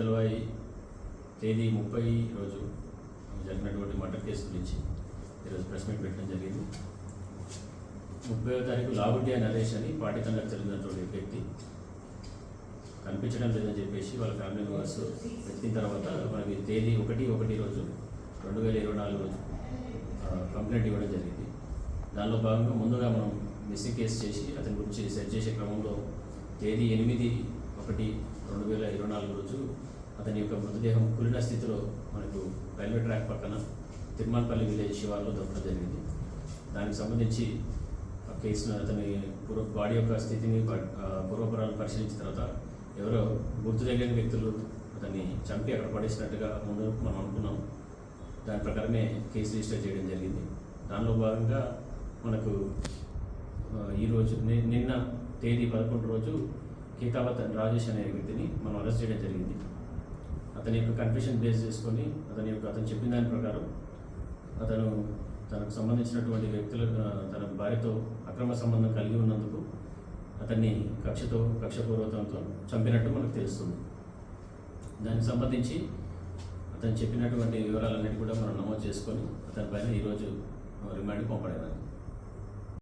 చింతలవాయి తేదీ 30 రోజు జరిగినటువంటి మర్డర్ కేసు గురించి ఈరోజు ప్రెస్ మీట్ పెట్టడం జరిగింది. 30వ తారీఖు లావుడ్యా నరేష్ అని పార్టీ కండక్ట్ జరిగినటువంటి వ్యక్తి కనిపించడం లేదని చెప్పేసి వాళ్ళ ఫ్యామిలీ మెంబర్స్ వెతికిన తర్వాత మనకి తేదీ 1 రోజు 2024 రోజు కంప్లైంట్ ఇవ్వడం జరిగింది. దానిలో భాగంగా ముందుగా మనం మిస్సింగ్ కేసు చేసి అతని గురించి సెర్చ్ చేసే క్రమంలో తేదీ 8/1/2024 రోజు అతని యొక్క మృతదేహం కులిన స్థితిలో మనకు రైల్వే ట్రాక్ పక్కన తిరుమలపల్లి విలేజ్ శివార్లో దొరకడం జరిగింది. దానికి సంబంధించి ఆ కేసును అతని బాడీ యొక్క స్థితిని పూర్వపురాలను పరిశీలించిన తర్వాత ఎవరో గుర్తు తెలియని వ్యక్తులు అతన్ని చంపి అక్కడ పడేసినట్టుగా ముందు మనం అనుకున్నాం. దాని ప్రకారమే కేసు రిజిస్టర్ చేయడం జరిగింది. దానిలో భాగంగా మనకు ఈరోజు నిన్న తేదీ 11 రోజు కేకావత్ రాజేష్ అనే వ్యక్తిని మనం అరెస్ట్ చేయడం జరిగింది. అతని యొక్క కన్ఫెషన్ బేస్ చేసుకొని అతను చెప్పిన దాని ప్రకారం అతను తనకు సంబంధించినటువంటి వ్యక్తులు తన భార్యతో అక్రమ సంబంధం కలిగి ఉన్నందుకు అతన్ని కక్షపూర్వకంతో చంపినట్టు మనకు తెలుస్తుంది. దానికి సంబంధించి అతను చెప్పినటువంటి వివరాలన్నిటి కూడా మనం నమోదు చేసుకొని అతని పైన ఈరోజు రిమాండ్కి పంపడమైంది.